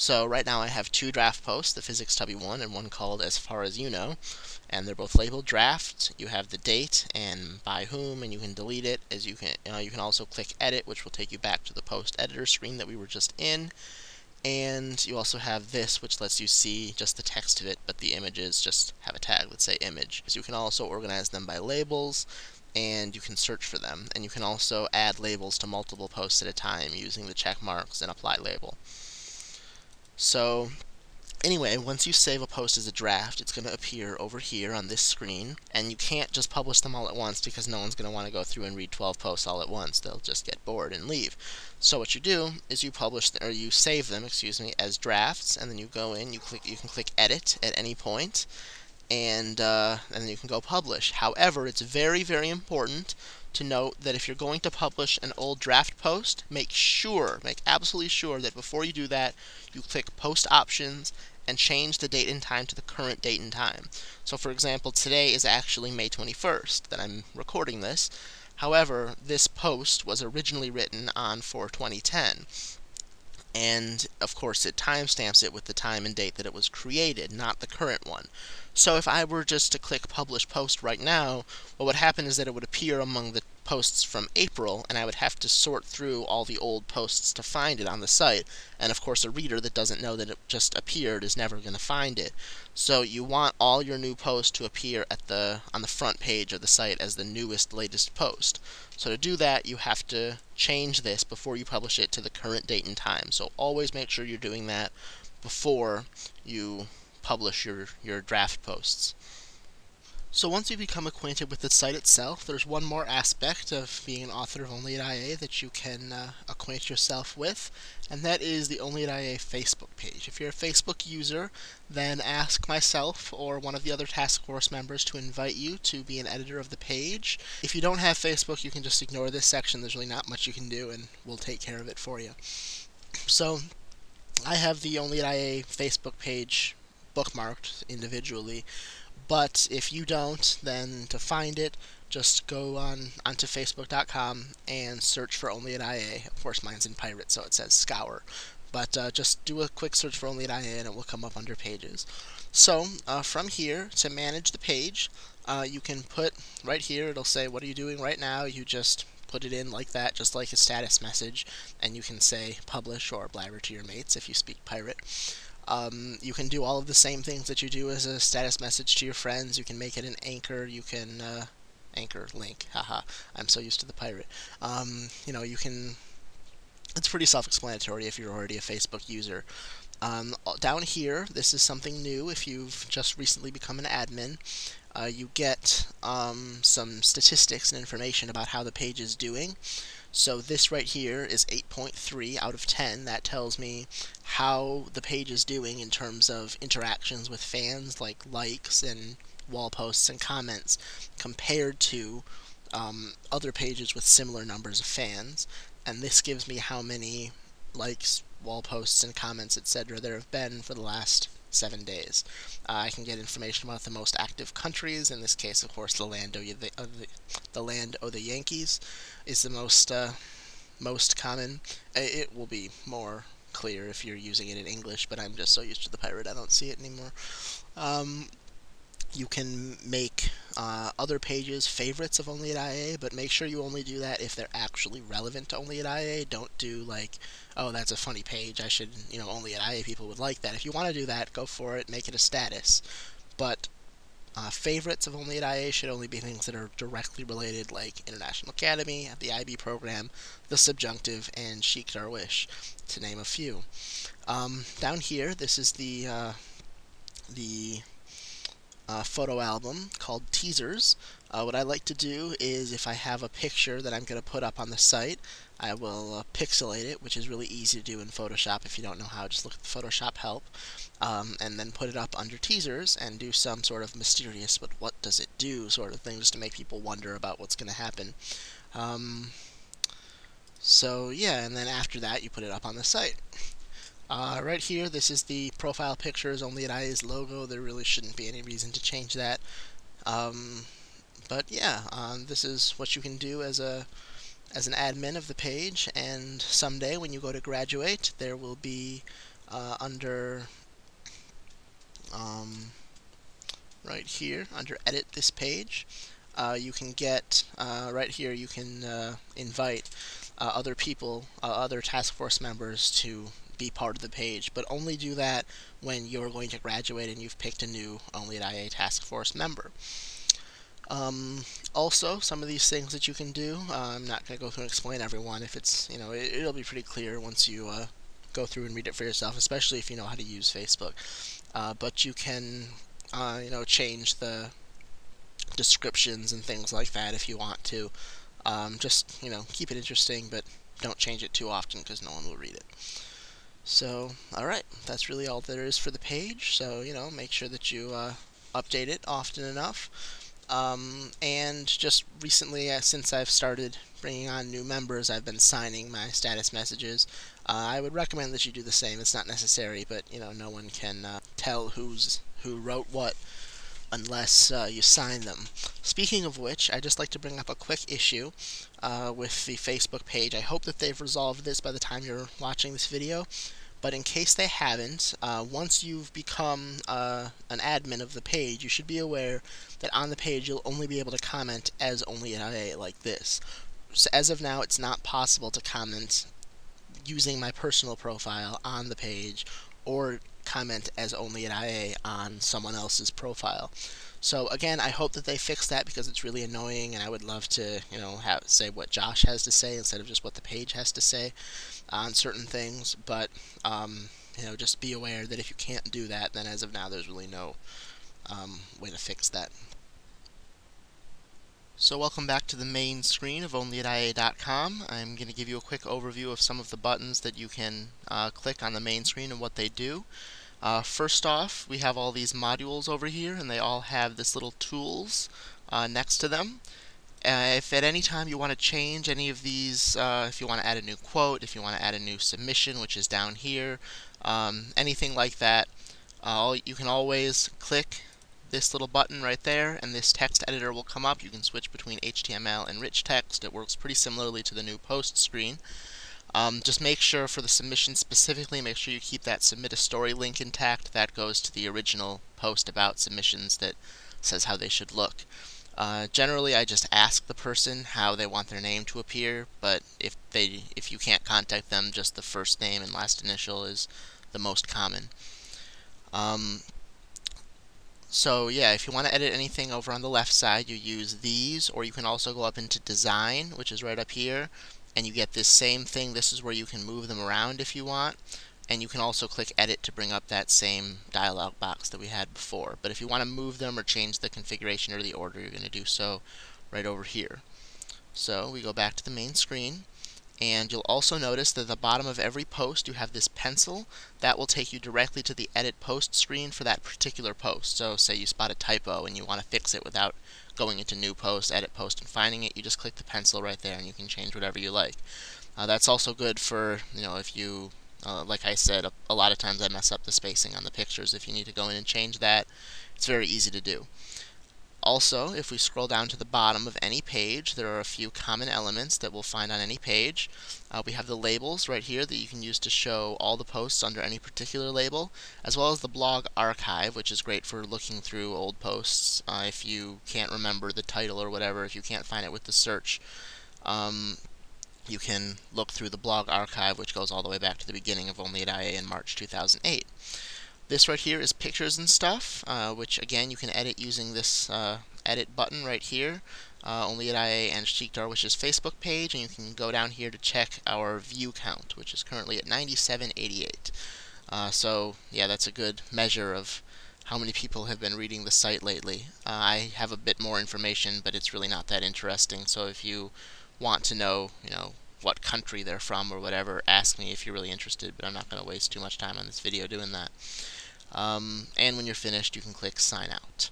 So right now I have two draft posts, the physics tubby one and one called As Far As You Know, and they're both labeled draft. You have the date and by whom, and you can delete it. As you can also click edit, which will take you back to the post editor screen that we were just in. And you also have this, which lets you see just the text of it, but the images just have a tag, let's say image. So you can also organize them by labels, and you can search for them. And you can also add labels to multiple posts at a time using the check marks and apply label. So anyway, once you save a post as a draft, it's going to appear over here on this screen, and you can't just publish them all at once because no one's going to want to go through and read 12 posts all at once. They'll just get bored and leave. So what you do is you save them, as drafts, and then you go in, you can click edit at any point, and then you can go publish. However, it's very, very important to note that if you're going to publish an old draft post, make absolutely sure that before you do that, you click Post Options and change the date and time to the current date and time. So for example, today is actually May 21st that I'm recording this. However, this post was originally written on 4/20/10. And of course it timestamps it with the time and date that it was created, not the current one. So if I were just to click Publish Post right now, what would happen is that it would appear among the posts from April, and I would have to sort through all the old posts to find it on the site. And of course a reader that doesn't know that it just appeared is never going to find it. So you want all your new posts to appear on the front page of the site as the newest, latest post. So to do that, you have to change this before you publish it to the current date and time. So always make sure you're doing that before you publish your draft posts. So once you become acquainted with the site itself, there's one more aspect of being an author of Only at IA that you can acquaint yourself with, and that is the Only at IA Facebook page. If you're a Facebook user, then ask myself or one of the other task force members to invite you to be an editor of the page. If you don't have Facebook, you can just ignore this section. There's really not much you can do, and we'll take care of it for you. So I have the Only at IA Facebook page bookmarked individually, but if you don't, then to find it, just go onto facebook.com and search for Only at IA. Of course, mine's in pirate, so it says scour. But just do a quick search for Only at IA and it will come up under pages. So from here, to manage the page, you can put right here, it'll say, what are you doing right now? You just put it in like that, just like a status message, and you can say publish or blabber to your mates if you speak pirate. You can do all of the same things that you do as a status message to your friends. You can make it an anchor. You can anchor link. Haha, I'm so used to the pirate. You can. It's pretty self-explanatory if you're already a Facebook user. Down here, this is something new. If you've just recently become an admin, you get some statistics and information about how the page is doing. So this right here is 8.3 out of 10. That tells me how the page is doing in terms of interactions with fans, like likes and wall posts and comments, compared to other pages with similar numbers of fans. And this gives me how many likes, wall posts, and comments, etc. there have been for the last 7 days. I can get information about the most active countries. In this case, of course, the land of the Yankees is the most common. It will be more clear if you're using it in English, but I'm just so used to the pirate I don't see it anymore. You can make other pages favorites of Only at IA, but make sure you only do that if they're actually relevant to Only at IA. Don't do like, oh, that's a funny page, I should, Only at IA people would like that. If you want to do that, go for it, make it a status. But favorites of Only at IA should only be things that are directly related, like International Academy, the IB program, the Subjunctive, and Chic Darwish, to name a few. Down here, this is the photo album called Teasers. What I like to do is, if I have a picture that I'm going to put up on the site, I will pixelate it, which is really easy to do in Photoshop. If you don't know how, just look at the Photoshop help, and then put it up under Teasers and do some sort of mysterious, but what does it do sort of thing, just to make people wonder about what's going to happen. So yeah, and then after that you put it up on the site. Right here, this is the profile pictures, Only at IA's logo. There really shouldn't be any reason to change that. But yeah, this is what you can do as an admin of the page, and someday when you go to graduate, there will be under right here, under Edit this page, you can get, right here, you can invite other people, other task force members to be part of the page, but only do that when you're going to graduate and you've picked a new OAIA task force member. Also, some of these things that you can do, I'm not going to go through and explain everyone. If it's, it'll be pretty clear once you go through and read it for yourself, especially if you know how to use Facebook. But you can, change the descriptions and things like that if you want to. Just, keep it interesting, but don't change it too often because no one will read it. So, alright, that's really all there is for the page. So, make sure that you update it often enough. And just recently, since I've started bringing on new members, I've been signing my status messages. I would recommend that you do the same. It's not necessary, but no one can tell who wrote what unless you sign them. Speaking of which, I'd just like to bring up a quick issue with the Facebook page. I hope that they've resolved this by the time you're watching this video. But in case they haven't, once you've become an admin of the page, you should be aware that on the page you'll only be able to comment as OAIA like this. So as of now, it's not possible to comment using my personal profile on the page or comment as OAIA on someone else's profile. So again, I hope that they fix that because it's really annoying, and I would love to, say what Josh has to say instead of just what the page has to say on certain things. But just be aware that if you can't do that, then as of now, there's really no way to fix that. So welcome back to the main screen of onlyatia.com. I'm going to give you a quick overview of some of the buttons that you can click on the main screen and what they do. First off, we have all these modules over here, and they all have this little tools next to them. If at any time you want to change any of these, if you want to add a new quote, if you want to add a new submission, which is down here, anything like that, you can always click this little button right there, and this text editor will come up. You can switch between HTML and rich text. It works pretty similarly to the new post screen. Just make sure for the submission specifically, make sure you keep that submit a story link intact. That goes to the original post about submissions that says how they should look. Generally, I just ask the person how they want their name to appear, but if you can't contact them, just the first name and last initial is the most common. So yeah, if you want to edit anything over on the left side, you use these, or you can also go up into Design, which is right up here, and you get this same thing. This is where you can move them around if you want, and you can also click Edit to bring up that same dialog box that we had before. But if you want to move them or change the configuration or the order, you're going to do so right over here. So we go back to the main screen, and you'll also notice that at the bottom of every post you have this pencil. That will take you directly to the Edit Post screen for that particular post. So say you spot a typo and you want to fix it without going into New Post, Edit Post, and finding it, you just click the pencil right there and you can change whatever you like. That's also good for, if you, like I said, a lot of times I mess up the spacing on the pictures. If you need to go in and change that, it's very easy to do. Also, if we scroll down to the bottom of any page, there are a few common elements that we'll find on any page. We have the labels right here that you can use to show all the posts under any particular label, as well as the blog archive, which is great for looking through old posts. If you can't remember the title or whatever, if you can't find it with the search, you can look through the blog archive, which goes all the way back to the beginning of OAIA in March 2008. This right here is pictures and stuff, which again you can edit using this edit button right here. OAIA and Sheikdarwish's Facebook page, and you can go down here to check our view count, which is currently at 9788. So yeah, that's a good measure of how many people have been reading the site lately. I have a bit more information, but it's really not that interesting. So if you want to know, what country they're from or whatever, ask me if you're really interested, but I'm not going to waste too much time on this video doing that. And when you're finished, you can click Sign Out.